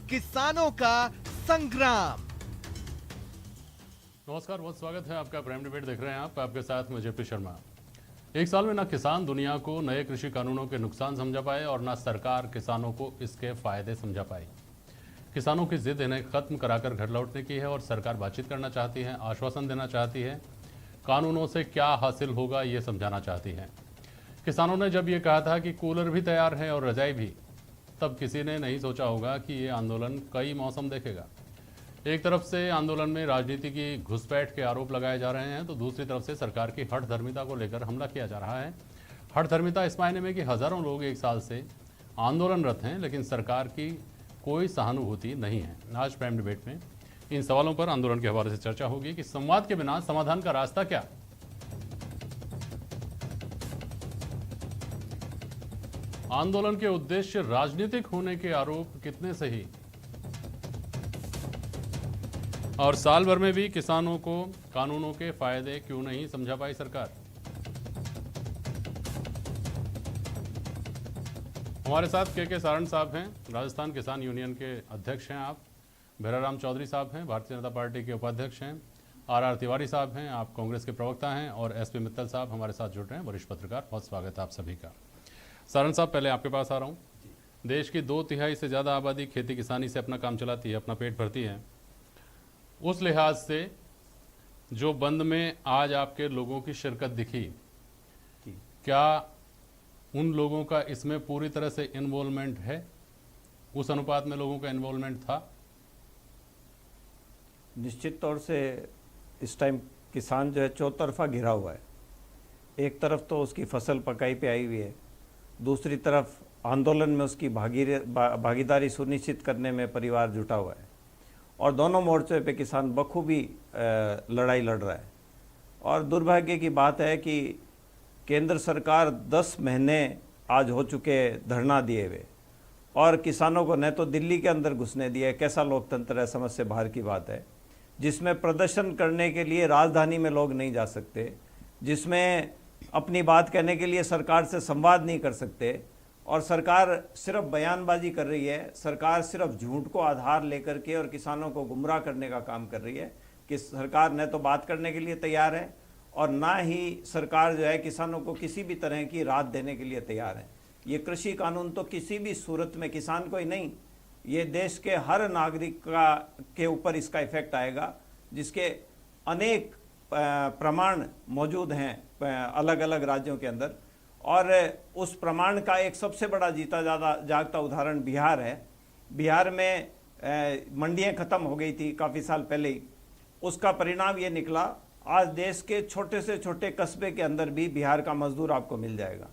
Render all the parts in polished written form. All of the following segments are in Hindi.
किसानों का संग्राम। नमस्कार, बहुत स्वागत है आपका। प्राइम डिबेट देख रहे हैं आप, आपके साथ मैं जेपी शर्मा। एक साल में ना किसान दुनिया को नए कृषि कानूनों के नुकसान समझा पाए और ना सरकार किसानों को इसके फायदे समझा पाई। किसानों की जिद इन्हें खत्म कराकर घर लौटने की है और सरकार बातचीत करना चाहती है, आश्वासन देना चाहती है, कानूनों से क्या हासिल होगा ये समझाना चाहती है। किसानों ने जब ये कहा था कि कूलर भी तैयार है और रजाई भी, तब किसी ने नहीं सोचा होगा कि ये आंदोलन कई मौसम देखेगा। एक तरफ से आंदोलन में राजनीति की घुसपैठ के आरोप लगाए जा रहे हैं तो दूसरी तरफ से सरकार की हठधर्मिता को लेकर हमला किया जा रहा है। हठधर्मिता इस मायने में कि हजारों लोग एक साल से आंदोलनरत हैं लेकिन सरकार की कोई सहानुभूति नहीं है। आज प्राइम डिबेट में इन सवालों पर आंदोलन के हवाले से चर्चा होगी कि संवाद के बिना समाधान का रास्ता क्या। आंदोलन के उद्देश्य राजनीतिक होने के आरोप कितने सही, और साल भर में भी किसानों को कानूनों के फायदे क्यों नहीं समझा पाई सरकार। हमारे साथ के सारण साहब हैं, राजस्थान किसान यूनियन के अध्यक्ष हैं। आप भैराराम चौधरी साहब हैं, भारतीय जनता पार्टी के उपाध्यक्ष हैं। आर तिवारी साहब हैं, आप कांग्रेस के प्रवक्ता हैं। और एसपी मित्तल साहब हमारे साथ जुड़ रहे हैं, वरिष्ठ पत्रकार। बहुत स्वागत है आप सभी का। सारण साहब, पहले आपके पास आ रहा हूँ। देश की 2/3 से ज़्यादा आबादी खेती किसानी से अपना काम चलाती है, अपना पेट भरती है। उस लिहाज से जो बंद में आज आपके लोगों की शिरकत दिखी, क्या उन लोगों का इसमें पूरी तरह से इन्वॉल्वमेंट है? उस अनुपात में लोगों का इन्वॉल्वमेंट था? निश्चित तौर से इस टाइम किसान जो है चौतरफा घिरा हुआ है। एक तरफ तो उसकी फसल पकाई पे आई हुई है, दूसरी तरफ आंदोलन में उसकी भागीदारी सुनिश्चित करने में परिवार जुटा हुआ है और दोनों मोर्चे पे किसान बखूबी लड़ाई लड़ रहा है। और दुर्भाग्य की बात है कि केंद्र सरकार 10 महीने आज हो चुके धरना दिए हुए और किसानों को न तो दिल्ली के अंदर घुसने दिया। कैसा लोकतंत्र है, समझ से बाहर की बात है। जिसमें प्रदर्शन करने के लिए राजधानी में लोग नहीं जा सकते, जिसमें अपनी बात कहने के लिए सरकार से संवाद नहीं कर सकते और सरकार सिर्फ बयानबाजी कर रही है। सरकार सिर्फ झूठ को आधार लेकर के और किसानों को गुमराह करने का काम कर रही है कि सरकार न तो बात करने के लिए तैयार है और ना ही सरकार जो है किसानों को किसी भी तरह की राहत देने के लिए तैयार है। ये कृषि कानून तो किसी भी सूरत में किसान को ही नहीं, ये देश के हर नागरिक के ऊपर इसका इफेक्ट आएगा, जिसके अनेक प्रमाण मौजूद हैं अलग अलग राज्यों के अंदर। और उस प्रमाण का एक सबसे बड़ा जीता जागता उदाहरण बिहार है। बिहार में मंडियां ख़त्म हो गई थी काफ़ी साल पहले ही। उसका परिणाम ये निकला, आज देश के छोटे से छोटे कस्बे के अंदर भी बिहार का मजदूर आपको मिल जाएगा,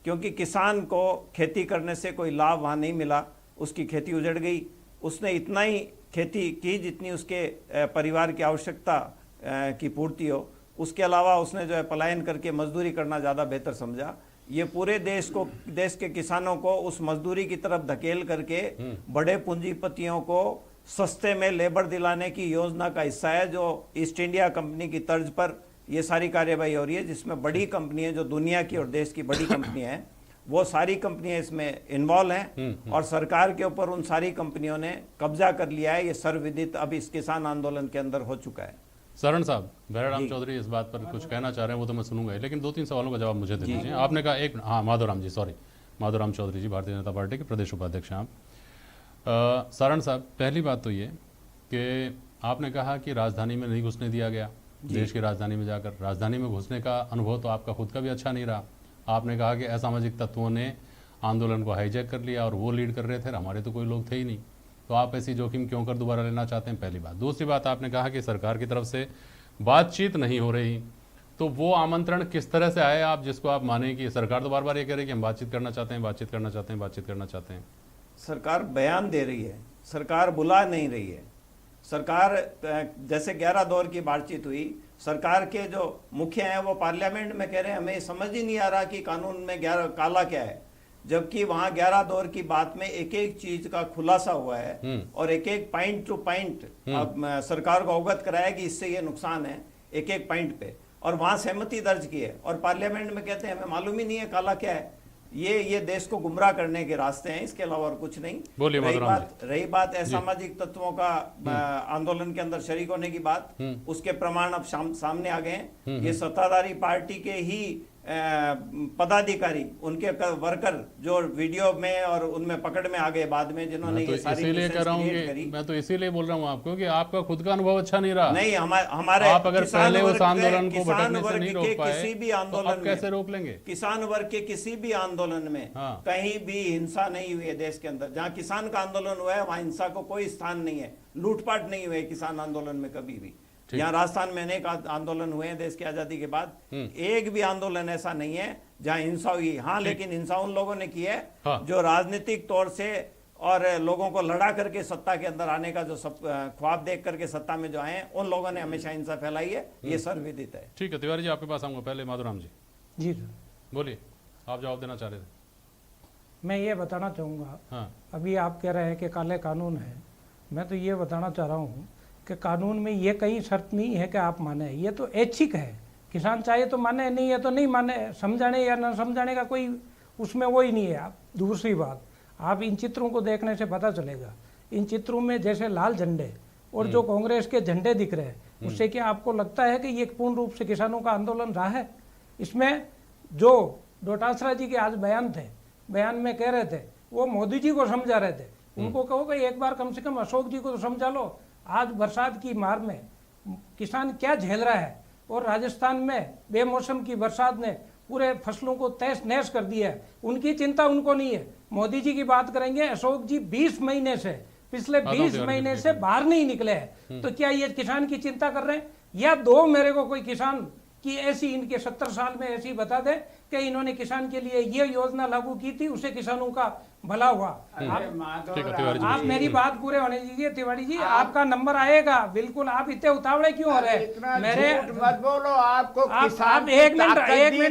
क्योंकि किसान को खेती करने से कोई लाभ वहाँ नहीं मिला। उसकी खेती उजड़ गई, उसने इतना ही खेती की जितनी उसके परिवार की आवश्यकता की पूर्ति हो। उसके अलावा उसने जो है पलायन करके मजदूरी करना ज़्यादा बेहतर समझा। ये पूरे देश के किसानों को उस मजदूरी की तरफ धकेल करके बड़े पूंजीपतियों को सस्ते में लेबर दिलाने की योजना का हिस्सा है, जो ईस्ट इंडिया कंपनी की तर्ज पर ये सारी कार्यवाही हो रही है, जिसमें बड़ी कंपनियां जो दुनिया की और देश की बड़ी कंपनियां हैं वो सारी कंपनियां इसमें इन्वॉल्व हैं और सरकार के ऊपर उन सारी कंपनियों ने कब्जा कर लिया है। ये सर्वविदित अब इस किसान आंदोलन के अंदर हो चुका है। शरण साहब, भैराराम चौधरी इस बात पर कुछ कहना चाह रहे हैं, वो तो मैं सुनूंगा ही, लेकिन 2-3 सवालों का जवाब मुझे दे दीजिए। आपने कहा एक, हाँ माधोराम जी, सॉरी, माधोराम चौधरी जी, भारतीय जनता पार्टी के प्रदेश उपाध्यक्ष हैं आप। शरण साहब, पहली बात तो ये कि आपने कहा कि राजधानी में नहीं घुसने दिया गया। देश की राजधानी में जाकर राजधानी में घुसने का अनुभव तो आपका खुद का भी अच्छा नहीं रहा। आपने कहा कि असामाजिक तत्वों ने आंदोलन को हाईजैक कर लिया और वो लीड कर रहे थे, हमारे तो कोई लोग थे ही नहीं। तो आप ऐसी जोखिम क्यों कर दोबारा लेना चाहते हैं, पहली बात। दूसरी बात, आपने कहा कि सरकार की तरफ से बातचीत नहीं हो रही, तो वो आमंत्रण किस तरह से आए आप, जिसको आप माने कि सरकार तो बार बार ये कह रही है कि हम बातचीत करना चाहते हैं, बातचीत करना चाहते हैं, बातचीत करना चाहते हैं। सरकार बयान दे रही है, सरकार बुला नहीं रही है। सरकार जैसे 11 दौर की बातचीत हुई, सरकार के जो मुखिया हैं वो पार्लियामेंट में कह रहे हैं हमें समझ ही नहीं आ रहा कि कानून में 11 काला क्या है, जबकि वहां 11 दौर की बात में एक एक चीज का खुलासा हुआ है और एक एक पॉइंट टू पॉइंट सरकार को अवगत कराया कि इससे ये नुकसान है एक एक पॉइंट पे, और वहां सहमति दर्ज की है और पार्लियामेंट में कहते हैं हमें मालूम ही नहीं है काला क्या है। ये देश को गुमराह करने के रास्ते हैं, इसके अलावा और कुछ नहीं। बोलिए माधुराम जी। रही बात असामाजिक तत्वों का आंदोलन के अंदर शरीक होने की बात, उसके प्रमाण अब सामने आ गए हैं। ये सत्ताधारी पार्टी के ही पदाधिकारी, उनके वर्कर जो वीडियो में और उनमें पकड़ में आ गए बाद में, जिन्होंने ये सारी इसीलिए कह रहा हूँ कि मैं तो इसीलिए बोल रहा हूँ आपको कि आपका खुद का अनुभव अच्छा नहीं रहा। नहीं, हमारे आप अगर पहले उस आंदोलन को भटकने से नहीं रोक पाए, किसी भी आंदोलन तो कैसे रोक लेंगे? किसान वर्ग के किसी भी आंदोलन में कहीं भी हिंसा नहीं हुई है देश के अंदर। जहाँ किसान का आंदोलन हुआ है वहां हिंसा को कोई स्थान नहीं है, लूटपाट नहीं हुए किसान आंदोलन में कभी भी। यहाँ राजस्थान में अनेक आंदोलन हुए हैं देश की आजादी के बाद, एक भी आंदोलन ऐसा नहीं है जहाँ हिंसा हुई। हाँ, लेकिन हिंसा उन लोगों ने की है जो राजनीतिक तौर से और लोगों को लड़ा करके सत्ता के अंदर आने का जो सब ख्वाब देख करके सत्ता में जो आए हैं, उन लोगों ने हमेशा हिंसा फैलाई है, ये सर्वविदित है। ठीक है, तिवारी जी आपके पास आऊंगा। पहले माधुराम जी। जी सर, बोलिए, आप जवाब देना चाह रहे थे। मैं ये बताना चाहूँगा, अभी आप कह रहे हैं कि काले कानून है, मैं तो ये बताना चाह रहा हूँ कि कानून में ये कहीं शर्त नहीं है कि आप माने, ये तो ऐच्छिक है। किसान चाहे तो माने, नहीं है तो नहीं माने, समझाने या न समझाने का कोई उसमें वो ही नहीं है। आप दूसरी बात, आप इन चित्रों को देखने से पता चलेगा, इन चित्रों में जैसे लाल झंडे और जो कांग्रेस के झंडे दिख रहे हैं, उससे क्या आपको लगता है कि ये पूर्ण रूप से किसानों का आंदोलन रहा है? इसमें जो डोटासरा जी के आज बयान थे, बयान में कह रहे थे वो मोदी जी को समझा रहे थे, उनको कहो कि एक बार कम से कम अशोक जी को तो समझा लो। आज बरसात की मार में किसान क्या झेल रहा है, और राजस्थान में बेमौसम की बरसात ने पूरे फसलों को तहस नहस कर दिया है, उनकी चिंता उनको नहीं है। मोदी जी की बात करेंगे, अशोक जी 20 महीने से, पिछले 20 महीने से बाहर नहीं निकले हैं, तो क्या ये किसान की चिंता कर रहे हैं? या दो मेरे को कोई किसान की ऐसी इनके 70 साल में ऐसी बता दे कि इन्होंने किसान के लिए ये योजना लागू की थी, उससे किसानों का भला हुआ। आप मेरी बात पूरे होने दीजिए तिवारी जी, आपका नंबर आएगा बिल्कुल। आप इतने उतावले क्यों हो रहे हैं? मेरे मत बोलो, आपको किसान एक मिनट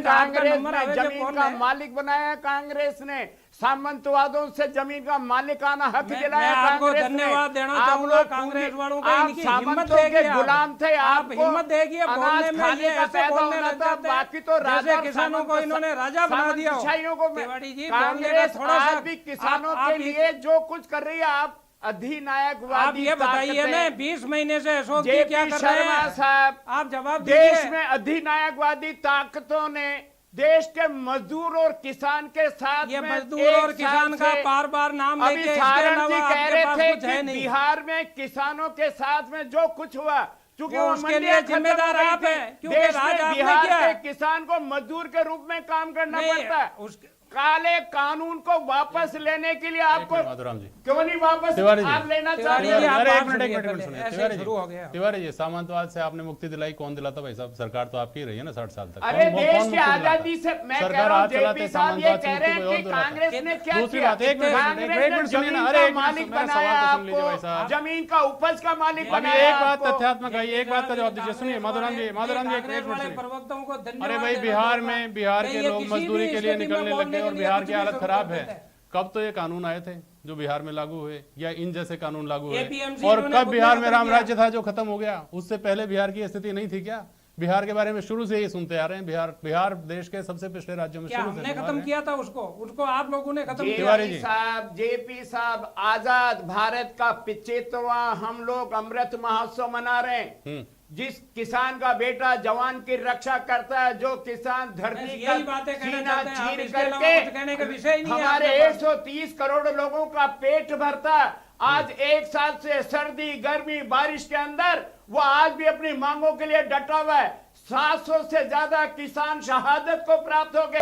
कांग्रेस ने जमीन का मालिक बनाया, कांग्रेस ने सामंतवादों से जमीन का मालिकाना हक दिलाया। आपको धन्यवाद देना चाहूंगा कांग्रेस वालों को, इनकी हिम्मत के गुलाम थे। आप हिम्मत देगी बोलने में, ये ऐसे बोलने लग जाते हैं बाकी तो जैसे किसानों को इन्होंने राजा बना दिया हो। तिवारी जी, बोलने का थोड़ा सा किसानों के लिए जो कुछ कर रही है आप अधिनायकवादी। आप ये बताइए ना, 20 महीने से अशोक जी क्या कर रहे हैं साहब? आप जवाब दीजिए। देश में अधिनायकवादी ताकतों ने देश के मजदूर और किसान के साथ ये मजदूर और किसान का बार बार नाम लेके अभी जी कह रहे थे कि बिहार में किसानों के साथ में जो कुछ हुआ, क्योंकि वो उसके लिए जिम्मेदार आप हैं, क्योंकि बिहार के किसान को मजदूर के रूप में काम करना पड़ता है। काले कानून को वापस लेने के लिए आपको क्यों नहीं वापस आप लेना चाहते हैं? तिवारी जी, सामंतवाद से आपने मुक्ति दिलाई, कौन दिलाता भाई साहब? सरकार तो आपकी रही है ना 60 साल तक। अरे देश की आजादी से मैं कह रहा हूं, जेपी साहब ये कह रहे हैं कि कांग्रेस ने क्या किया? कांग्रेस ने जमीन का मालिक बनाया आपको, जमीन का उपज का मालिक बनाया। एक बात तथ्यात्मक है, एक बात का जवाब दीजिए। सुनिए माधुराम जी, अरे भाई बिहार के लोग मजदूरी के लिए निकलने लगे और बिहार की हालत खराब है। कब तो ये कानून आए थे जो बिहार में लागू हुए, या इन जैसे कानून लागू हुए? और कब बिहार में राम राज्य था जो खत्म हो गया? उससे पहले बिहार की स्थिति नहीं थी क्या? बिहार के बारे में शुरू से ही सुनते आ रहे हैं। बिहार देश के सबसे पिछड़े राज्यों में शुरू से खत्म किया था उसको आप लोगों ने खत्म किया। जेपी साहब, आजाद भारत का 75वां हम लोग अमृत महोत्सव मना रहे हैं। जिस किसान का बेटा जवान की रक्षा करता है, जो किसान धरती का सीना चीर करके हमारे 130 करोड़ लोगों का पेट भरता, आज 1 साल से सर्दी गर्मी बारिश के अंदर वो आज भी अपनी मांगों के लिए डटा हुआ है। 700 से ज्यादा किसान शहादत को प्राप्त हो गए।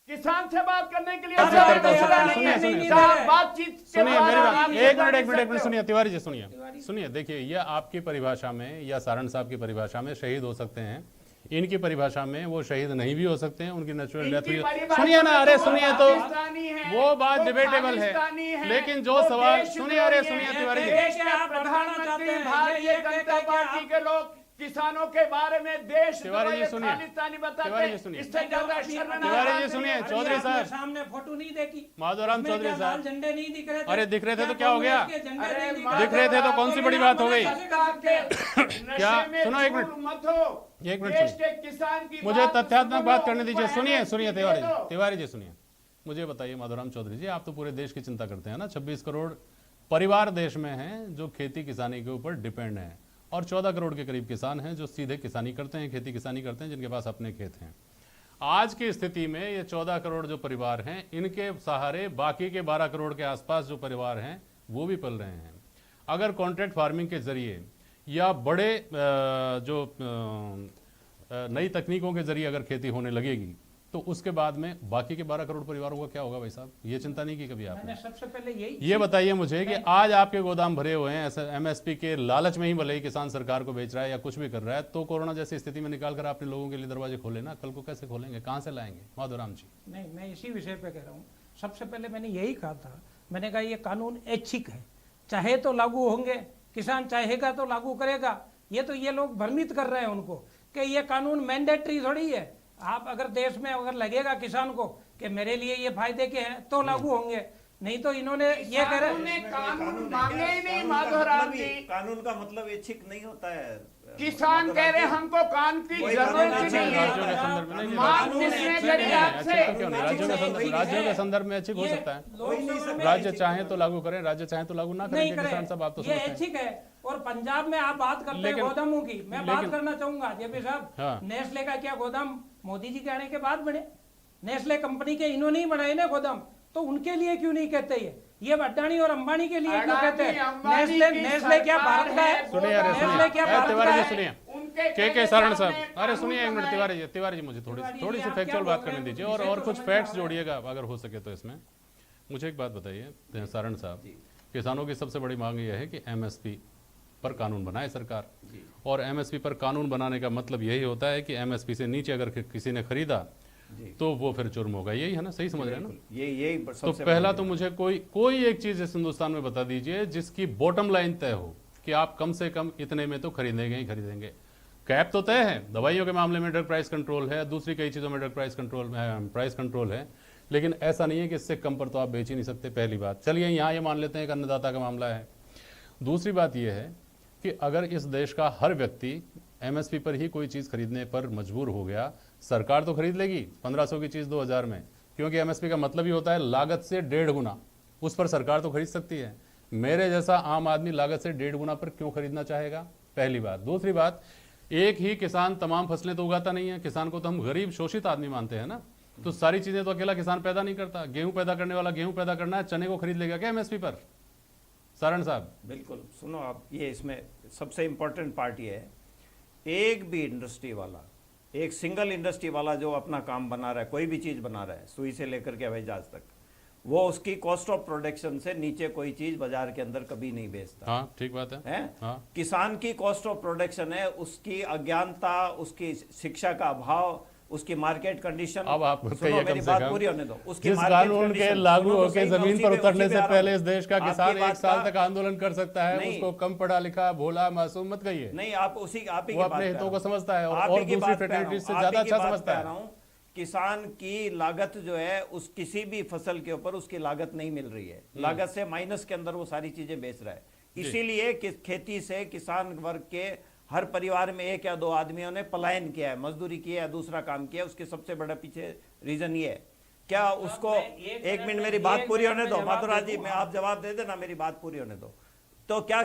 किसान से बात करने के लिए बातचीत सुनिए मेरी बात, एक मिनट सुनिए तिवारी जी, सुनिए। देखिए, ये आपकी परिभाषा में या सारण साहब की परिभाषा में शहीद हो सकते हैं, इनकी परिभाषा में वो शहीद नहीं भी हो सकते हैं, उनकी नेचुरल डेथ हुई। सुनिए ना, अरे सुनिए तो वो बात डिबेटेबल है, लेकिन जो सवाल सुनिए, अरे सुनिए तिवारी जी, प्रधानमंत्री भारतीय जनता पार्टी के लोग किसानों के बारे में देश तिवारी जी सुनिए, खालिस्तानी तिवारी बताते जी सुनिए। इससे ज्यादा शर्मनाक तिवारी जी बात सुनिए, नहीं है। चौधरी अभी साहब। आपने सामने फोटो नहीं देखी, माधवराम उसमें चौधरी क्या साहब। लाल झंडे नहीं दिख रहे थे? अरे दिख रहे थे तो क्या हो गया? कांग्रेस के झंडे अरे नहीं दिख दिख रहे थे तो कौन सी बड़ी बात हो गई? क्या सुनो एक मिनट, मत हो, एक मिनट देश सुनिए। के किसान की मुझे बात तथ्यात्मक सुनो, बात करने दीजिए। उनको सुनिए MSP सुनिए दे तिवारी दो। जी, तिवारी जी सुनिए, मुझे बताइए माधवराम चौधरी जी, आप तो पूरे देश की चिंता करते हैं ना। 26 करोड़ परिवार देश में हैं जो खेती किसानी के ऊपर डिपेंड हैं, और 14 करोड़ के करीब किसान हैं जो सीधे किसानी करते हैं, खेती किसानी करते हैं, जिनके पास अपने खेत हैं। आज की स्थिति में ये 14 करोड़ जो परिवार हैं, इनके सहारे बाकी के 12 करोड़ के आसपास जो परिवार हैं वो भी पल रहे हैं। अगर कॉन्ट्रैक्ट फार्मिंग के जरिए या बड़े जो नई तकनीकों के जरिए अगर खेती होने लगेगी तो उसके बाद में बाकी के 12 करोड़ परिवारों का क्या होगा भाई साहब? ये चिंता नहीं की कभी आपने? मैंने सबसे पहले यही ये बताइए मुझे कि आज आपके गोदाम भरे हुए हैं, एमएसपी के लालच में ही भले ही किसान सरकार को बेच रहा है या कुछ भी कर रहा है, तो कोरोना जैसी स्थिति में निकाल कर आपने लोगों के लिए दरवाजे खोले ना, कल को कैसे खोलेंगे, कहां से लाएंगे? माधवराम जी नहीं, मैं इसी विषय पे कह रहा हूँ। सबसे पहले मैंने यही कहा था, मैंने कहा ये कानून ऐच्छिक है, चाहे तो लागू होंगे, किसान चाहेगा तो लागू करेगा। ये लोग भ्रमित कर रहे हैं उनको कि ये कानून मैंडेटरी थोड़ी है। आप अगर देश में अगर लगेगा किसान को कि मेरे लिए ये फायदे के हैं तो लागू होंगे, नहीं तो इन्होंने ये कह रहे कानून मांगे ही नहीं माधवराम जी। कानून का मतलब ऐच्छिक नहीं होता है। किसान कह रहे हमको कानून की जरूरत ही नहीं राज्यों के है। संदर्भ में नहीं, मांग नहीं, जिसने नहीं, करी नहीं, आपसे ऐच्छिक तो क्यों नहीं? राज्यों के संदर्भ में ऐच्छिक हो सकता है। राज्य चाहे तो लागू करें, राज्य चाहे तो लागू ना नहीं करें। किसान सब आप तो ये समझते हैं। ऐच्छिक है। और पंजाब में आप बात करते हैं लेकिन- गोदामों की, मैं बात लेकिन- करना चाहूंगा जेपी साहब, हाँ। नेस्ले का क्या गोदाम मोदी जी के आने के बाद बने? नेस्ले कंपनी के इन्होंने ही बनाए ना गोदाम, तो उनके लिए क्यों नहीं कहते? ये अडानी और अंबानी के लिए क्यों कहते हैं? नेस्ले क्या भारत का है? सुनिए यार, नेस्ले क्या सुनिए भारत तिवारी का जी है? सुनिए, के शरण साहब, अरे सुनिए एक मिनट तिवारी जी मुझे थोड़ी तिवारी जी, सी आप फैक्चुअल क्या बात बोल रहे करने हैं? दीजिए विषय और तो कुछ समझ फैक्ट्स में आ रहा है। जोड़िएगा अगर हो सके तो इसमें। मुझे एक बात बताइए शरण साहब, किसानों की सबसे बड़ी मांग यह है कि एमएसपी पर कानून बनाए सरकार, और एमएसपी पर कानून बनाने का मतलब यही होता है कि एमएसपी से नीचे अगर किसी ने खरीदा तो वो फिर जुर्म होगा। यही है ना, सही समझ रहे हैं ना? यही तो सबसे पहला बड़ी तो मुझे कोई एक चीज इस हिंदुस्तान में बता दीजिए जिसकी बॉटम लाइन तय हो कि आप कम से कम इतने में तो खरीदेंगे ही खरीदेंगे। कैप तो तय है, दवाइयों के मामले में ड्रग प्राइस कंट्रोल है, दूसरी कई चीजों में ड्रग प्राइस कंट्रोल है, लेकिन ऐसा नहीं है कि इससे कम पर तो आप बेच ही नहीं सकते। पहली बात, चलिए यहाँ ये मान लेते हैं कि अन्नदाता का मामला है। दूसरी बात यह है कि अगर इस देश का हर व्यक्ति एमएसपी पर ही कोई चीज खरीदने पर मजबूर हो गया, सरकार तो खरीद लेगी 1500 की चीज 2000 में, क्योंकि एमएसपी का मतलब ही होता है लागत से 1.5 गुना, उस पर सरकार तो खरीद सकती है। मेरे जैसा आम आदमी लागत से 1.5 गुना पर क्यों खरीदना चाहेगा? पहली बात। दूसरी बात, एक ही किसान तमाम फसलें तो उगाता नहीं है। किसान को तो हम गरीब शोषित आदमी मानते हैं ना, तो सारी चीजें तो अकेला किसान पैदा नहीं करता। गेहूं पैदा करने वाला गेहूं पैदा करना है, चने को खरीद लेगा क्या एमएसपी पर? सारण साहब बिल्कुल सुनो आप, ये इसमें सबसे इंपॉर्टेंट पार्ट ये है, एक भी इंडस्ट्री वाला, एक सिंगल इंडस्ट्री वाला जो अपना काम बना रहा है, कोई भी चीज बना रहा है, सुई से लेकर के हवाई जहाज तक, वो उसकी कॉस्ट ऑफ प्रोडक्शन से नीचे कोई चीज बाजार के अंदर कभी नहीं बेचता हाँ ठीक बात है। हाँ। किसान की कॉस्ट ऑफ प्रोडक्शन है उसकी अज्ञानता, उसकी शिक्षा का अभाव, उसकी मार्केट कंडीशन। अब आप सुनो, कहिए मेरी कम से बात कम, पूरी होने दो। उसकी जिस market कानून के condition, लागू सुनो तो होकर सही, मैं जमीन उसी पर पे- उतरने उसी से पे आ रहा पहले हूं। इस देश का आपकी किसान बात 1 साल का- तक आंदोलन कर सकता है, नहीं। उसको कम पढ़ा लिखा भोला मासूम मत कहिए। नहीं, आप ही वो की बात अपने कर हितों रहा को हूं। समझता है और आप ही की दूसरी बात पे आ रहा फ्रेटर्निटी से हूं, ज्यादा आप ही की अच्छा बात समझता पे आ है। रहा हूं। किसान की लागत जो है उस किसी भी फसल के ऊपर उसकी लागत नहीं मिल रही है, लागत से माइनस के अंदर वो सारी चीजें बेच रहा है। इसीलिए खेती से किसान वर्ग के हर परिवार में 1 या 2 आदमियों ने पलायन किया है, मजदूरी की है, दूसरा काम किया है। उसके सबसे बड़ा पीछे रीजन ये है। क्या उसको एक मिनट मेरी बात पूरी होने दो माधुराज जी, मैं आप जवाब दे देना, मेरी बात पूरी होने दो। तो क्या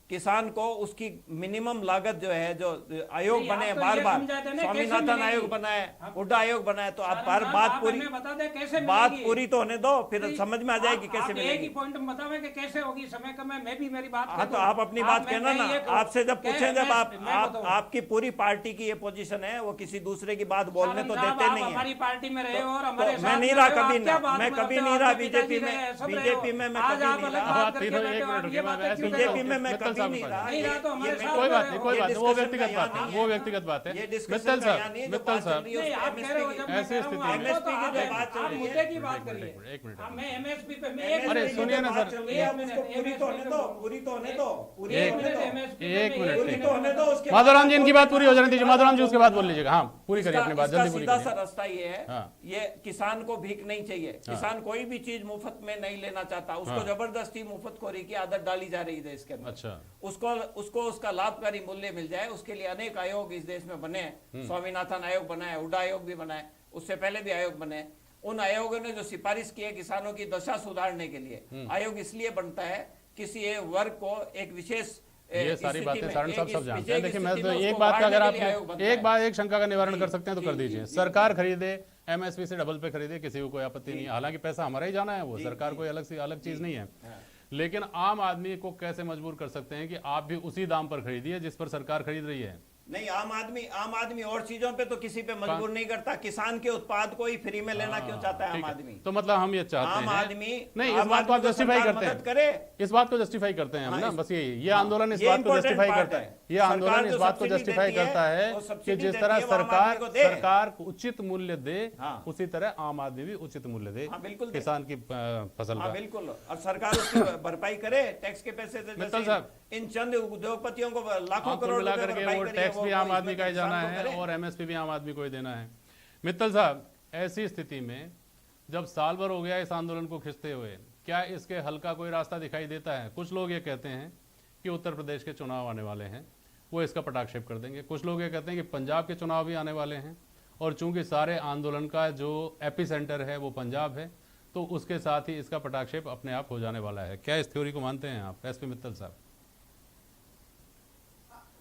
किसान को उसकी मिनिमम लागत जो है, जो आयोग नहीं, बने आप तो बार ये बार, समझा देना कैसे स्वामीनाथन मिलेगी? आयोग बना है, हुड्डा आयोग बना है, तो आप बात पूरी बता दे कैसे बात मिलेगी? पूरी तो होने दो, फिर समझ में आ जाएगी कैसे आप एक ही मिलेगी। पॉइंट में बतावे कि कैसे होगी, समय कम है, मैं भी मेरी बात हाँ कर तो दूं। आप अपनी बात मैं- कहना मैं ना, ये कहूं- आपसे जब पूछें, जब मैं बताऊं। आपकी पूरी पार्टी की ये पोजीशन है, वो किसी दूसरे की बात बोलने तो साहब, देते आप नहीं हमारी है। पार्टी में रहे हो और तो हमारे मैं साथ नहीं में रहा रहे हो, कभी आप क्या ना, बात मैं करते कभी हो? नहीं रहा आपके पिताजी बीजेपी रहे, में, सब रहे हो। बीजेपी में मैं आज कभी आप नहीं अलग रहा। बात बात करके तीनों बैठे एक हो, आप मिनट ये रुकिए, बातें मैं क्यों ऐसे कर रहे हो? बीजेपी में मैं मैं कभी मित्तल साहब नहीं के रहा। पास नहीं रहा तो हमारे साथ कोई बात नहीं, रहे कोई ये बात नहीं, वो discussion व्यक्तिगत का बात यहाँ है, नहीं वो है। व्यक्तिगत बात है। ये discussion मित्तल का यहाँ नहीं है, साहब, जो मित्तल बात चल साहब, रही है, नहीं, आप कह रहे हो जब मैं ऐसी कह रहा हूँ, स्थिति में- आपको तो MSP की जो बात चल आप रही है- मुद्दे की बात एक मिनट, करिए। एक मिनट। अब मैं एमएसपी पे मैं MSP अरे की जो सुनिए ना बात सर, चल रही है, आप उसको पूरी तो होने दो, पूरी तो होने दो, पूरी एक तो होने दो, एक मिनट, पूरी तो होने दो। उसके माधवराम जी बाद इनकी बात पूरी हो जाने दीजिए, माधवराम जी उसके बाद बोल लीजिएगा। हाँ, पूरी करिए अपनी बात, इसका जल्दी पूरी सीधा सा करिए। रास्ता ये है, हाँ। ये किसान को भीख नहीं चाहिए। किसान कोई भी चीज मुफ्त में नहीं लेना चाहता, उसको हाँ। जबरदस्ती मुफ्तखोरी की आदत डाली जा रही है देश के अंदर। अच्छा, उसको उसका लाभकारी मूल्य मिल जाए, उसके लिए अनेक आयोग इस देश में बने हैं। स्वामीनाथन आयोग बना है, हुड्डा आयोग भी बना है, उससे पहले भी आयोग बने हैं। उन आयोगों ने जो सिफारिश की है किसानों की दशा सुधारने के लिए, आयोग इसलिए बनता है किसी एक वर्ग को एक विशेष ये सारी स्थिति बातें में, सारण एक साहब सब इस जानते हैं। विजय की देखिए मैं स्थिति तो में एक उसको बात का अगर उभारने आप के लिए आयोग बनता एक है। बात एक शंका का निवारण जी, कर सकते हैं तो जी, कर जी, दीजिए। जी, सरकार खरीदे, एमएसपी से डबल पे खरीदे, किसी को कोई आपत्ति नहीं है। हालांकि पैसा हमारा ही जाना है, वो सरकार कोई अलग चीज नहीं है। लेकिन आम आदमी को कैसे मजबूर कर सकते हैं कि आप भी उसी दाम पर खरीदिए जिस पर सरकार खरीद रही है? नहीं, आम आदमी और चीजों पे तो किसी पे मजबूर नहीं करता। किसान के उत्पाद को ही फ्री में लेना क्यों चाहता है आम ठीक है। आदमी? तो मतलब हम ये चाहते आम हैं आदमी नहीं, इस आम बात को आप आदमी जस्टिफाई सरकार करते मदद हैं, करे। इस बात को जस्टिफाई करते हैं हम हाँ, ना, इस- बस ये आंदोलन इस ये बात को important जस्टिफाई part करता है। है, ये सरकार आंदोलन जो इस बात को सब्सिडी जस्टिफाई देती है, करता है वो कि सब्सिडी जिस देती तरह है, वो आम आदमी को दे। सरकार उचित मूल्य दे, हाँ। उसी तरह आम आदमी भी उचित मूल्य दे हाँ, बिल्कुल दे। किसान की फसल हाँ का। बिल्कुल, अब सरकार उसकी भरपाई करे टैक्स के पैसे से। मित्तल जैसे साहब, इन चंद उद्योगपतियों को लाखों हाँ, कुल करोड़ मिला रुपए करके भरपाई वो करिए, टैक्स भी आम इसमें आदमी का ही किसान जाना को है करे। और एमएसपी भी आम आदमी को ही देना है। मित्तल साहब, ऐसी स्थिति में जब साल भर हो गया इस आंदोलन को खिंचते हुए, क्या इसके हल का कोई रास्ता दिखाई देता है? कुछ लोग ये कहते हैं कि उत्तर प्रदेश के चुनाव आने वाले हैं, वो इसका पटाक्षेप कर देंगे। कुछ लोग ये कहते हैं कि पंजाब के चुनाव भी आने वाले हैं और चूंकि सारे आंदोलन का जो एपी सेंटर है वो पंजाब है, तो उसके साथ ही इसका पटाक्षेप अपने आप हो जाने वाला है। क्या इस थ्योरी को मानते हैं आप, एसपी मित्तल साहब?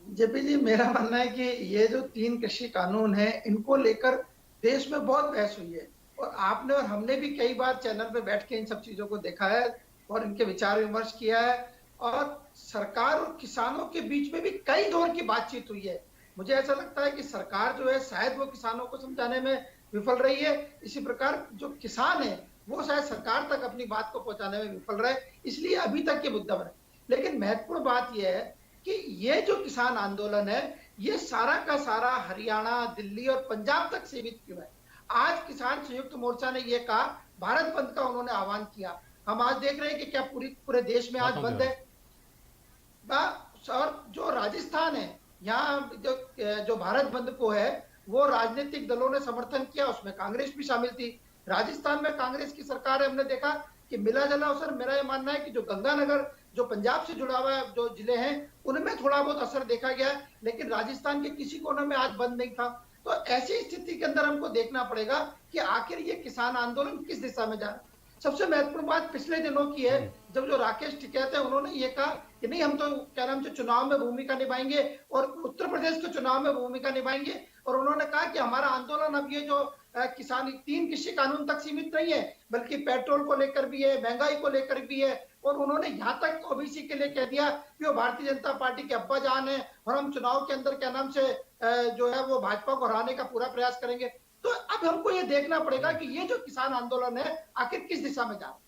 जेपी जी, मेरा मानना है कि ये जो 3 कृषि कानून है, इनको लेकर देश में बहुत बहस हुई है और आपने और हमने भी कई बार चैनल पे बैठ के इन सब चीजों को देखा है और इनके विचार विमर्श किया है और सरकार और किसानों के बीच में भी कई दौर की बातचीत हुई है। मुझे ऐसा लगता है कि सरकार जो है शायद वो किसानों को समझाने में विफल रही है, इसी प्रकार जो किसान है वो शायद सरकार तक अपनी बात को पहुंचाने में विफल रहे, इसलिए अभी तक ये मुद्दा बना। लेकिन महत्वपूर्ण बात यह है कि ये जो किसान आंदोलन है ये सारा का सारा हरियाणा, दिल्ली और पंजाब तक सीमित क्यों है? आज किसान संयुक्त मोर्चा ने ये कहा, भारत बंद का उन्होंने आह्वान किया। हम आज देख रहे हैं कि क्या पूरे देश में आज बंद है। और जो राजस्थान है, यहाँ जो भारत बंद को है वो राजनीतिक दलों ने समर्थन किया, उसमें कांग्रेस भी शामिल थी। राजस्थान में कांग्रेस की सरकार है, हमने देखा कि मिला जुला असर। मेरा ये मानना है कि जो गंगानगर जो पंजाब से जुड़ा हुआ जो जिले हैं उनमें थोड़ा बहुत असर देखा गया है, लेकिन राजस्थान के किसी कोने में आज बंद नहीं था। तो ऐसी स्थिति के अंदर हमको देखना पड़ेगा कि आखिर ये किसान आंदोलन किस दिशा में जा रहा है। सबसे महत्वपूर्ण बात पिछले दिनों की है, जब जो राकेश टिकैत है उन्होंने ये कहा कि नहीं, हम तो क्या नाम से चुनाव में भूमिका निभाएंगे और उत्तर प्रदेश के चुनाव में भूमिका निभाएंगे। और उन्होंने कहा कि हमारा आंदोलन अब ये जो किसान 3 कृषि कानून तक सीमित नहीं है, बल्कि पेट्रोल को लेकर भी है, महंगाई को लेकर भी है। और उन्होंने यहाँ तक ओबीसी के लिए कह दिया कि वो भारतीय जनता पार्टी के अब्बा जान है और हम चुनाव के अंदर क्या नाम से जो है वो भाजपा को हराने का पूरा प्रयास करेंगे। तो अब हमको ये देखना पड़ेगा कि ये जो किसान आंदोलन है आखिर किस दिशा में जा रहा है।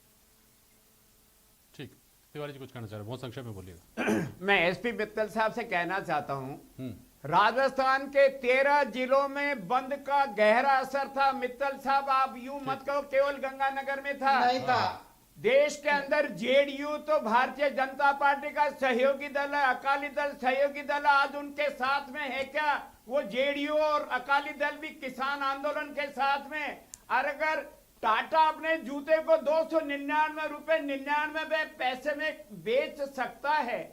ठीक, तिवारी जी कुछ कहना चाह रहे हैं, बहुत संक्षेप में बोलिएगा। मैं एसपी मित्तल साहब से कहना चाहता हूं, राजस्थान के 13 जिलों में बंद का गहरा असर था। मित्तल साहब, आप यूं मत कहो केवल गंगानगर में था, नहीं था। देश के अंदर जेडीयू तो भारतीय जनता पार्टी का सहयोगी दल है, अकाली दल सहयोगी दल है, आज उनके साथ में है क्या? वो जेडीयू और अकाली दल भी किसान आंदोलन के साथ में। और अगर टाटा अपने जूते को 299 रुपए 99 पैसे में बेच सकता है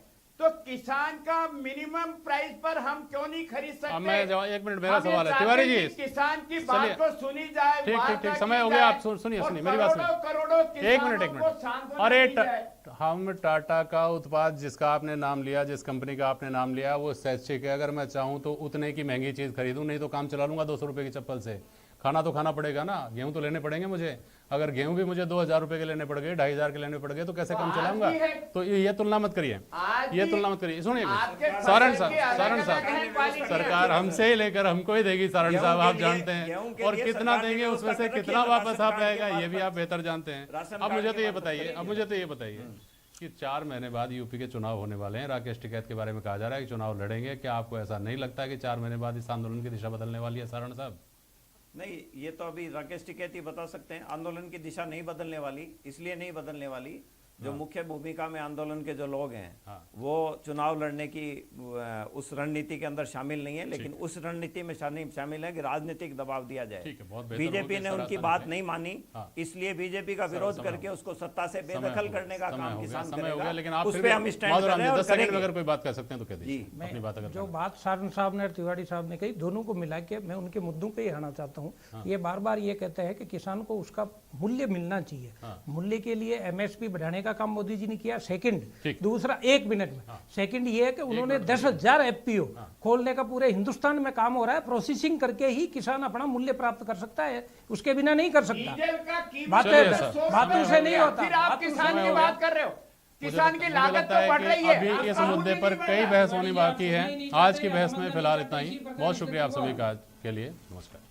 तो किसान का मिनिमम प्राइस पर हम क्यों नहीं खरीद सकते? मैं एक मिनट, मेरा हम ये सवाल है चाहते तिवारी हैं जी, कि किसान की चलिए। बात को सुनी जाए। ठीक, वार्ता समय की हो गया। जाए आप सुनिए और मेरी बात सुनिए। करोड़ों एक मिनट किसानों को सांत्वना अरे दी जाए। हम टाटा का उत्पाद जिसका आपने नाम लिया, जिस कंपनी का आपने नाम लिया, वो स्वैच्छिक है। अगर मैं चाहूँ तो उतने की महंगी चीज़ खरीदूँ, नहीं तो काम चला लूँगा 200 रुपये की चप्पल से। खाना तो खाना पड़ेगा ना, गेहूं तो लेने पड़ेंगे मुझे। अगर गेहूं भी मुझे 2000 रुपए के लेने पड़ गए, 2500 के लेने पड़ गए, तो कैसे काम चलाऊंगा? तो ये तुलना मत करिए, ये तुलना मत करिए। सुनिए सारण साहब, सरकार हमसे ही लेकर हमको ही देगी सारण साहब, आप जानते हैं, और कितना देंगे उसमें से कितना वापस आ पाएगा ये भी आप बेहतर जानते हैं। अब मुझे तो ये बताइए कि 4 महीने बाद यूपी के चुनाव होने वाले हैं, राकेश टिकैत के बारे में कहा जा रहा है कि चुनाव लड़ेंगे, क्या आपको ऐसा नहीं लगता कि 4 महीने बाद इस आंदोलन की दिशा बदलने वाली है सारण साहब? नहीं, ये तो अभी राकेश टिकैत ही बता सकते हैं। आंदोलन की दिशा नहीं बदलने वाली, इसलिए नहीं बदलने वाली, जो मुख्य भूमिका में आंदोलन के जो लोग हैं वो चुनाव लड़ने की उस रणनीति के अंदर शामिल नहीं है, लेकिन उस रणनीति में शामिल है कि राजनीतिक दबाव दिया जाए। बीजेपी ने उनकी बात नहीं मानी, इसलिए बीजेपी का विरोध करके उसको सत्ता से बेदखल करने का काम किसान करेगा। लेकिन आप उस पे हम स्टैंड कर रहे हैं और करेंगे। अगर कोई बात कर सकते हैं तो कह दीजिए अपनी बात। अगर जो बात सारण साहब ने और तिवारी साहब ने कही, दोनों को मिला के मैं उनके मुद्दों पे ही आना चाहता हूँ। ये बार बार ये कहते हैं कि किसान को उसका मूल्य मिलना चाहिए। मूल्य के लिए एमएसपी बढ़ाने का काम मोदी जी ने किया। सेकंड, दूसरा 1 मिनट में सेकंड ये है कि उन्होंने 10,000 एफपीओ खोलने का पूरे हिंदुस्तान में काम हो रहा है। प्रोसेसिंग करके ही किसान अपना मूल्य प्राप्त कर सकता है, उसके बिना नहीं कर सकता। बातों से नहीं होता। फिर आप किसान की बात कर रहे हो, किसान की लागत तो बढ़ रही है। अभी इस मुद्दे पर कई बहस होनी बाकी है। आज की बहस में फिलहाल इतना ही। बहुत शुक्रिया आप सभी का आज के लिए। नमस्कार।